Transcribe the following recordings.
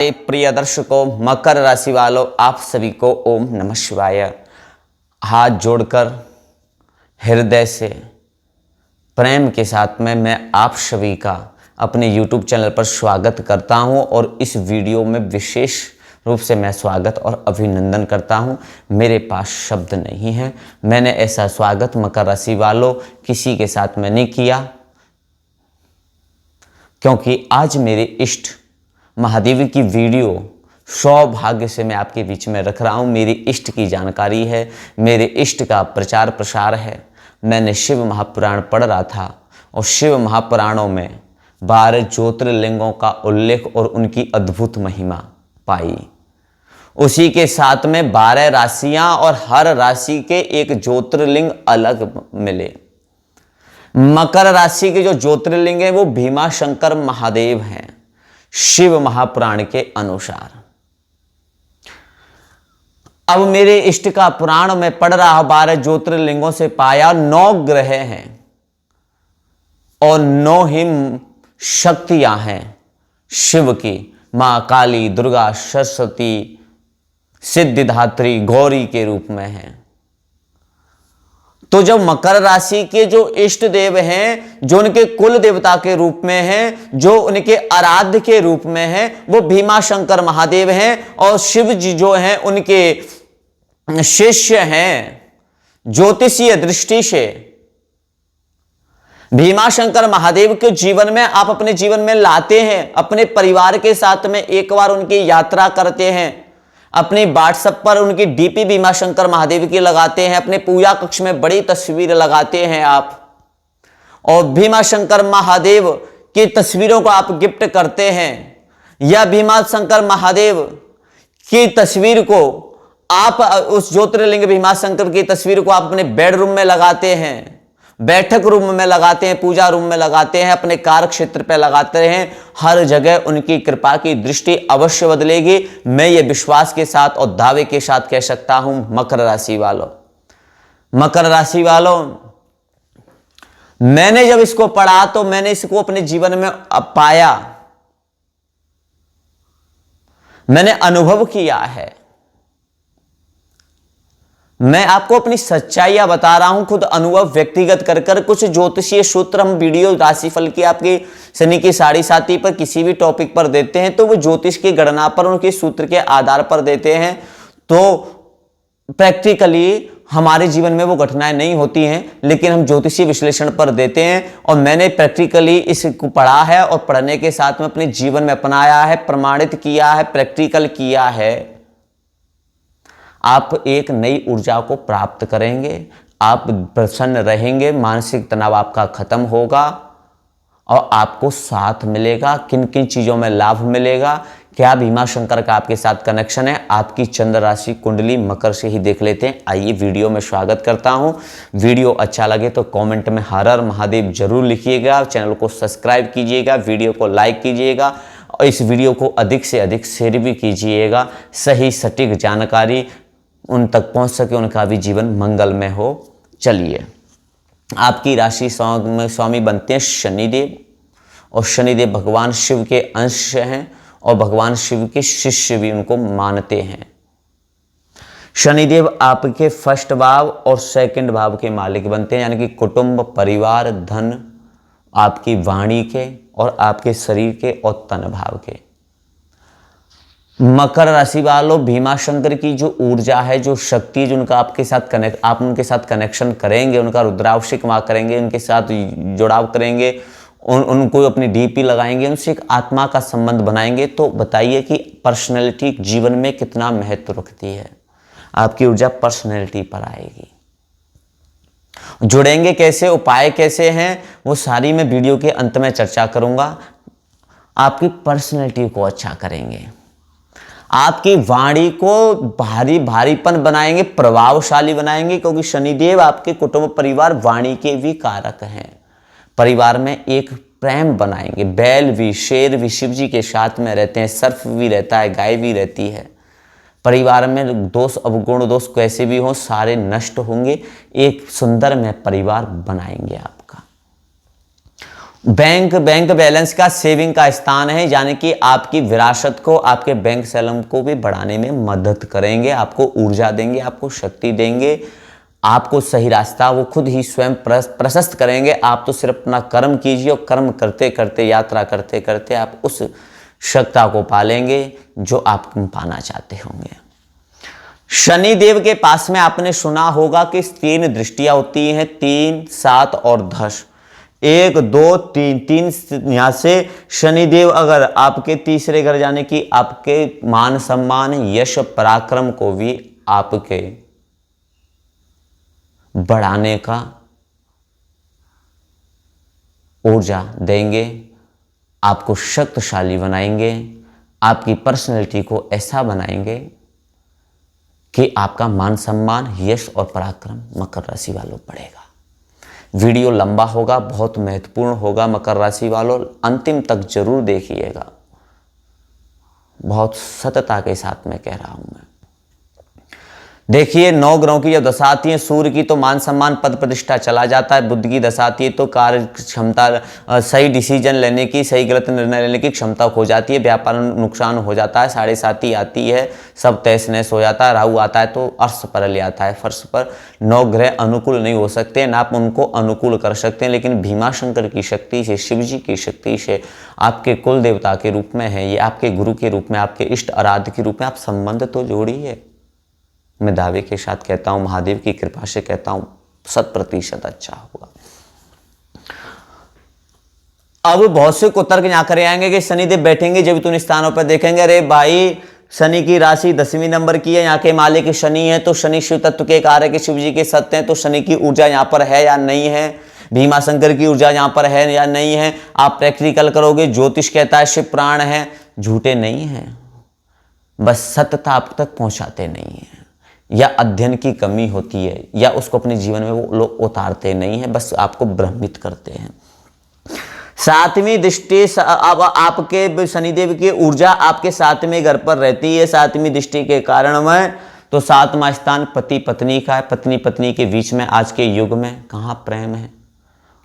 प्रिय दर्शकों, मकर राशि वालों, आप सभी को ओम नमः शिवाय। हाथ जोड़कर हृदय से प्रेम के साथ में मैं आप सभी का अपने YouTube चैनल पर स्वागत करता हूं और इस वीडियो में विशेष रूप से मैं स्वागत और अभिनंदन करता हूं। मेरे पास शब्द नहीं है। मैंने ऐसा स्वागत मकर राशि वालों किसी के साथ में नहीं किया, क्योंकि आज मेरे इष्ट महादेव की वीडियो सौभाग्य से मैं आपके बीच में रख रहा हूँ। मेरी इष्ट की जानकारी है, मेरे इष्ट का प्रचार प्रसार है। मैंने शिव महापुराण पढ़ रहा था और शिव महापुराणों में 12 ज्योतिर्लिंगों का उल्लेख और उनकी अद्भुत महिमा पाई। उसी के साथ में 12 राशियां और हर राशि के एक ज्योतिर्लिंग अलग मिले। मकर राशि के जो ज्योतिर्लिंग है वो भीमाशंकर महादेव हैं शिव महापुराण के अनुसार। अब मेरे इष्ट का पुराण में पढ़ रहा 12 ज्योतिर्लिंगों से पाया 9 ग्रह हैं और 9 ही शक्तियां हैं शिव की। मां काली, दुर्गा, सरस्वती, सिद्धिदात्री, गौरी के रूप में हैं। तो जब मकर राशि के जो इष्ट देव हैं, जो उनके कुल देवता के रूप में हैं, जो उनके आराध्य के रूप में हैं, वो भीमाशंकर महादेव हैं और शिव जी जो हैं उनके शिष्य हैं। ज्योतिषीय दृष्टि से भीमाशंकर महादेव के जीवन में आप अपने जीवन में लाते हैं, अपने परिवार के साथ में एक बार उनकी यात्रा करते हैं, अपनी व्हाट्सएप पर उनकी डीपी भीमाशंकर महादेव की लगाते हैं, अपने पूजा कक्ष में बड़ी तस्वीर लगाते हैं आप, और भीमाशंकर महादेव की तस्वीरों को आप गिफ्ट करते हैं, या भीमाशंकर महादेव की तस्वीर को आप उस ज्योतिर्लिंग भीमाशंकर की तस्वीर को आप अपने बेडरूम में लगाते हैं, बैठक रूम में लगाते हैं, पूजा रूम में लगाते हैं, अपने कार्य क्षेत्र पर लगाते हैं। हर जगह उनकी कृपा की दृष्टि अवश्य बदलेगी। मैं ये विश्वास के साथ और दावे के साथ कह सकता हूं। मकर राशि वालों, मकर राशि वालों, मैंने जब इसको पढ़ा तो मैंने इसको अपने जीवन में पाया, मैंने अनुभव किया है। मैं आपको अपनी सच्चाइयां बता रहा हूं, खुद अनुभव व्यक्तिगत कर कर। कुछ ज्योतिषीय सूत्र हम वीडियो राशिफल की आपकी शनि की साढ़े साथी पर किसी भी टॉपिक पर देते हैं तो वो ज्योतिष की गणना पर उनके सूत्र के आधार पर देते हैं। तो प्रैक्टिकली हमारे जीवन में वो घटनाएं नहीं होती हैं, लेकिन हम ज्योतिषीय विश्लेषण पर देते हैं। और मैंने प्रैक्टिकली इसको पढ़ा है और पढ़ने के साथ में अपने जीवन में अपनाया है, प्रमाणित किया है, प्रैक्टिकल किया है। आप एक नई ऊर्जा को प्राप्त करेंगे, आप प्रसन्न रहेंगे, मानसिक तनाव आपका खत्म होगा और आपको साथ मिलेगा। किन किन चीज़ों में लाभ मिलेगा, क्या भीमाशंकर का आपके साथ कनेक्शन है, आपकी चंद्र राशि कुंडली मकर से ही देख लेते हैं। आइए वीडियो में स्वागत करता हूं। वीडियो अच्छा लगे तो कमेंट में हर हर महादेव जरूर लिखिएगा, चैनल को सब्सक्राइब कीजिएगा, वीडियो को लाइक कीजिएगा और इस वीडियो को अधिक से अधिक शेयर भी कीजिएगा। सही सटीक जानकारी उन तक पहुंच सके, उनका भी जीवन मंगलमय हो। चलिए, आपकी राशि में स्वामी बनते हैं शनिदेव और शनिदेव भगवान शिव के अंश हैं और भगवान शिव के शिष्य भी उनको मानते हैं। शनिदेव आपके फर्स्ट भाव और सेकंड भाव के मालिक बनते हैं, यानी कि कुटुंब, परिवार, धन, आपकी वाणी के और आपके शरीर के और तन भाव के। मकर राशि वालों, भीमाशंकर की जो ऊर्जा है, जो शक्ति, जो उनका आपके साथ आप उनके साथ कनेक्शन करेंगे, उनका रुद्राभिषेक वहाँ करेंगे, उनके साथ जुड़ाव करेंगे, उनको अपनी डीपी लगाएंगे, उनसे एक आत्मा का संबंध बनाएंगे, तो बताइए कि पर्सनैलिटी जीवन में कितना महत्व रखती है। आपकी ऊर्जा पर्सनैलिटी पर आएगी। जुड़ेंगे कैसे, उपाय कैसे हैं, वो सारी मैं वीडियो के अंत में चर्चा करूंगा। आपकी पर्सनैलिटी को अच्छा करेंगे, आपकी वाणी को भारीपन बनाएंगे, प्रभावशाली बनाएंगे, क्योंकि शनिदेव आपके कुटुंब, परिवार, वाणी के भी कारक हैं। परिवार में एक प्रेम बनाएंगे। बैल भी, शेर भी शिव जी के साथ में रहते हैं, सर्प भी रहता है, गाय भी रहती है। परिवार में दोष, अवगुण दोष कैसे भी हो, सारे नष्ट होंगे। एक सुंदर में परिवार बनाएंगे आपका। बैंक बैलेंस का सेविंग का स्थान है, यानी कि आपकी विरासत को, आपके बैंक सैलम को भी बढ़ाने में मदद करेंगे, आपको ऊर्जा देंगे, आपको शक्ति देंगे, आपको सही रास्ता वो खुद ही स्वयं प्रशस्त करेंगे। आप तो सिर्फ अपना कर्म कीजिए और कर्म करते करते, यात्रा करते करते आप उस शक्ति को पालेंगे जो आप पाना चाहते होंगे। शनि देव के पास में आपने सुना होगा कि 3 दृष्टियां होती हैं, 3, 7 और 10। 1, 2, 3 यहां से शनिदेव अगर आपके तीसरे घर जाने की आपके मान सम्मान, यश, पराक्रम को भी आपके बढ़ाने का ऊर्जा देंगे, आपको शक्तिशाली बनाएंगे, आपकी पर्सनैलिटी को ऐसा बनाएंगे कि आपका मान सम्मान, यश और पराक्रम मकर राशि वालों बढ़ेगा। वीडियो लंबा होगा, बहुत महत्वपूर्ण होगा मकर राशि वालों, अंतिम तक जरूर देखिएगा। बहुत सतता के साथ मैं कह रहा हूं मैं। देखिए 9 ग्रहों की जब दशा आती है, सूर्य की तो मान सम्मान पद प्रतिष्ठा चला जाता है, बुध की दशा आती है तो कार्य क्षमता, सही डिसीजन लेने की, सही गलत निर्णय लेने की क्षमता खो जाती है, व्यापार नुकसान हो जाता है, 7.5 आती है, सब तहस नहस हो जाता है, राहु आता है तो अर्श पर ले आता है। फर्श पर 9 ग्रह अनुकूल नहीं हो सकते, ना आप उनको अनुकूल कर सकते हैं, लेकिन भीमा शंकर की शक्ति से, शिव जी की शक्ति से, आपके कुल देवता के रूप में है, ये आपके गुरु के रूप में, आपके इष्ट आराध्य के रूप में आप संबंध तो जोड़िए। मैं दावे के साथ कहता हूं, महादेव की कृपा से कहता हूं, 100% अच्छा होगा। अब बहुत से को तर्क यहाँ करे आएंगे कि शनिदेव बैठेंगे जब तुम स्थानों पर देखेंगे, अरे भाई शनि की राशि 10वीं नंबर की है, यहाँ के मालिक शनि है, तो शनि शिव तत्व के कारक शिव जी के सत्य हैं, तो शनि की ऊर्जा यहाँ पर है या नहीं है, भीमा शंकर की ऊर्जा यहाँ पर है या नहीं है। आप प्रैक्टिकल करोगे, ज्योतिष कहता है शिव प्राण है, झूठे नहीं है, बस सत्यता आप तक पहुंचाते नहीं है, या अध्ययन की कमी होती है, या उसको अपने जीवन में वो लोग उतारते नहीं है, बस आपको भ्रमित करते हैं। 7वीं दृष्टि, अब आपके शनिदेव की ऊर्जा आपके 7वें घर पर रहती है 7वीं दृष्टि के कारण में, तो 7वां स्थान पति पत्नी का है। पत्नी पत्नी के बीच में आज के युग में कहाँ प्रेम है,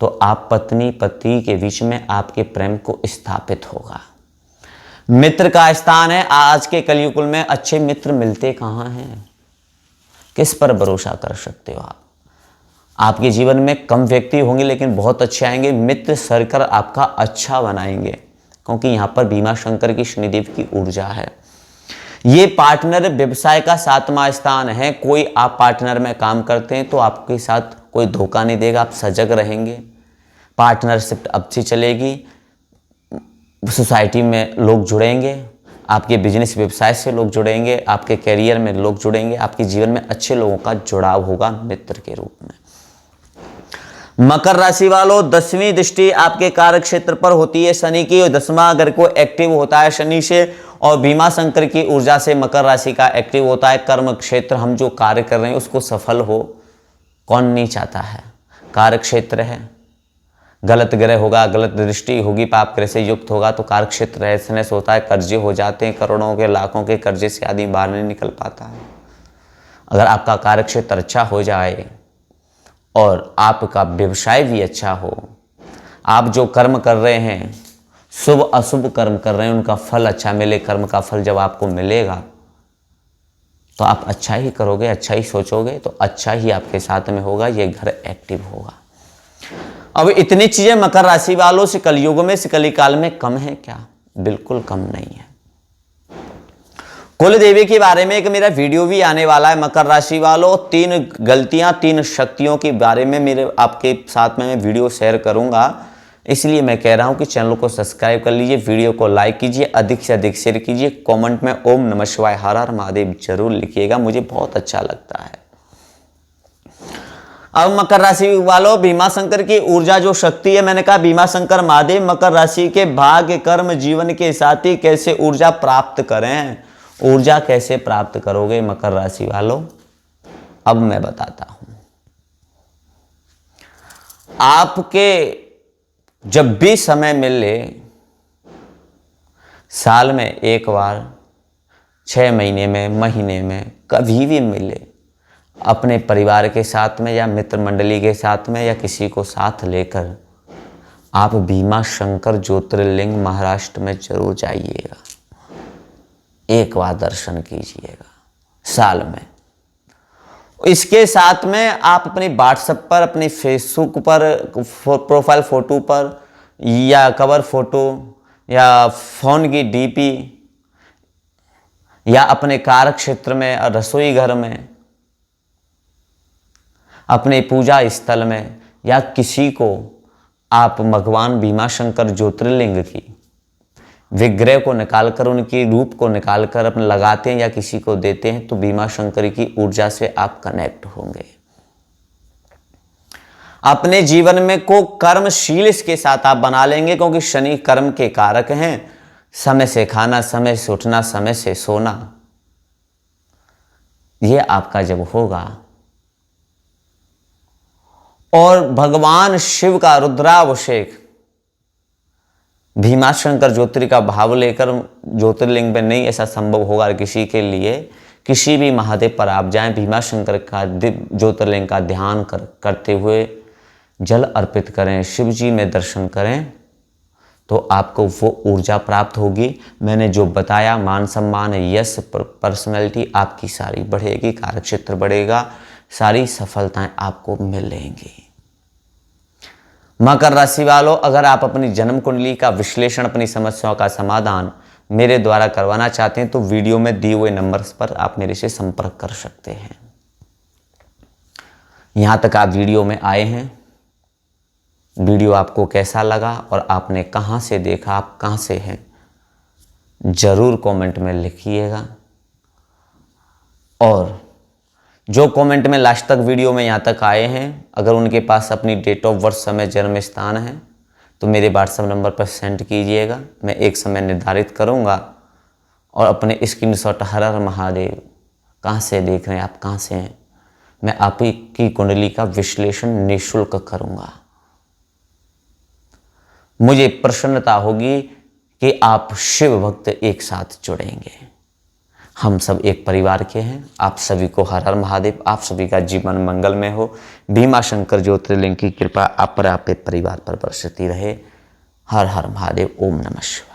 तो आप पत्नी पति के बीच में आपके प्रेम को स्थापित होगा। मित्र का स्थान है, आज के कलयुग में अच्छे मित्र मिलते कहाँ हैं, किस पर भरोसा कर सकते हो आप। आपके जीवन में कम व्यक्ति होंगे लेकिन बहुत अच्छे आएंगे, मित्र सर्कल आपका अच्छा बनाएंगे, क्योंकि यहाँ पर भीमा शंकर की शनिदेव की ऊर्जा है। ये पार्टनर व्यवसाय का 7वां स्थान है। कोई आप पार्टनर में काम करते हैं तो आपके साथ कोई धोखा नहीं देगा, आप सजग रहेंगे, पार्टनरशिप अच्छी चलेगी, सोसाइटी में लोग जुड़ेंगे, आपके बिजनेस व्यवसाय से लोग जुड़ेंगे, आपके करियर में लोग जुड़ेंगे, आपके जीवन में अच्छे लोगों का जुड़ाव होगा मित्र के रूप में। मकर राशि वालों, 10वीं दृष्टि आपके कार्य क्षेत्र पर होती है शनि की, और 10वां घर को एक्टिव होता है शनि से, और भीमा शंकर की ऊर्जा से मकर राशि का एक्टिव होता है। कर्म क्षेत्र, हम जो कार्य कर रहे हैं उसको सफल हो, कौन नहीं चाहता है। कार्य क्षेत्र है, गलत ग्रह होगा, गलत दृष्टि होगी, पाप ग्रह से युक्त होगा तो कार्य क्षेत्र ऐसे होता है, कर्जे हो जाते हैं, करोड़ों के लाखों के कर्जे से आदमी बाहर नहीं निकल पाता है। अगर आपका कार्य क्षेत्र अच्छा हो जाए और आपका व्यवसाय भी अच्छा हो, आप जो कर्म कर रहे हैं, शुभ अशुभ कर्म कर रहे हैं, उनका फल अच्छा मिले, कर्म का फल जब आपको मिलेगा तो आप अच्छा ही करोगे, अच्छा ही सोचोगे, तो अच्छा ही आपके साथ में होगा, ये घर एक्टिव होगा। अब इतनी चीजें मकर राशि वालों से कलयुग में, से कलिकाल में कम है क्या? बिल्कुल कम नहीं है। कुल देवी के बारे में एक मेरा वीडियो भी आने वाला है मकर राशि वालों, 3 गलतियां 3 शक्तियों के बारे में मेरे आपके साथ में मैं वीडियो शेयर करूंगा, इसलिए मैं कह रहा हूं कि चैनल को सब्सक्राइब कर लीजिए, वीडियो को लाइक कीजिए, अधिक से अधिक शेयर कीजिए, कमेंट में ओम नमः शिवाय हर हर महादेव जरूर लिखिएगा, मुझे बहुत अच्छा लगता है। अब मकर राशि वालों, भीमा शंकर की ऊर्जा जो शक्ति है, मैंने कहा भीमा शंकर महादेव मकर राशि के भाग्य कर्म जीवन के साथी कैसे ऊर्जा प्राप्त करें, ऊर्जा कैसे प्राप्त करोगे मकर राशि वालों, अब मैं बताता हूं। आपके जब भी समय मिले, साल में एक बार, 6 महीने में, महीने में, कभी भी मिले, अपने परिवार के साथ में या मित्र मंडली के साथ में या किसी को साथ लेकर आप भीमा शंकर ज्योतिर्लिंग महाराष्ट्र में जरूर जाइएगा, एक बार दर्शन कीजिएगा साल में। इसके साथ में आप अपने व्हाट्सएप पर, अपने फेसबुक पर प्रोफाइल फोटो पर या कवर फोटो या फोन की डीपी या अपने कार्य क्षेत्र में, रसोई घर में, अपने पूजा स्थल में या किसी को आप भगवान भीमा शंकर ज्योतिर्लिंग की विग्रह को निकालकर, उनकी रूप को निकालकर अपने लगाते हैं या किसी को देते हैं, तो भीमा शंकर की ऊर्जा से आप कनेक्ट होंगे। अपने जीवन में को कर्मशील इसके साथ आप बना लेंगे, क्योंकि शनि कर्म के कारक हैं। समय से खाना, समय से उठना, समय से सोना, यह आपका जब होगा और भगवान शिव का रुद्राभिषेक भीमा शंकर ज्योतिर्लिंग का भाव लेकर, ज्योतिर्लिंग में नहीं ऐसा संभव होगा किसी के लिए, किसी भी महादेव पर आप जाएं, भीमा शंकर का ज्योतिर्लिंग का ध्यान करते हुए जल अर्पित करें, शिव जी में दर्शन करें, तो आपको वो ऊर्जा प्राप्त होगी। मैंने जो बताया, मान सम्मान, यश, पर्सनैलिटी आपकी सारी बढ़ेगी, कार्यक्षेत्र बढ़ेगा, सारी सफलताएं आपको मिलेंगी। मकर राशि वालों, अगर आप अपनी जन्म कुंडली का विश्लेषण, अपनी समस्याओं का समाधान मेरे द्वारा करवाना चाहते हैं, तो वीडियो में दिए हुए नंबर्स पर आप मेरे से संपर्क कर सकते हैं। यहां तक आप वीडियो में आए हैं, वीडियो आपको कैसा लगा और आपने कहां से देखा, आप कहां से हैं, जरूर कमेंट में लिखिएगा। और जो कमेंट में लास्ट तक वीडियो में यहाँ तक आए हैं, अगर उनके पास अपनी डेट ऑफ बर्थ, समय, जन्म स्थान है, तो मेरे व्हाट्सएप नंबर पर सेंड कीजिएगा। मैं एक समय निर्धारित करूँगा और अपने स्क्रीनशॉट, हर हर महादेव, कहाँ से देख रहे हैं आप, कहाँ से हैं, मैं आप ही की कुंडली का विश्लेषण निःशुल्क करूँगा। मुझे प्रसन्नता होगी कि आप शिव भक्त एक साथ जुड़ेंगे। हम सब एक परिवार के हैं। आप सभी को हर हर महादेव, आप सभी का जीवन मंगलमय हो। भीमा शंकर ज्योतिर्लिंग की कृपा आप पर, आपके परिवार पर बरसती रहे। हर हर महादेव। ओम नमः शिवाय।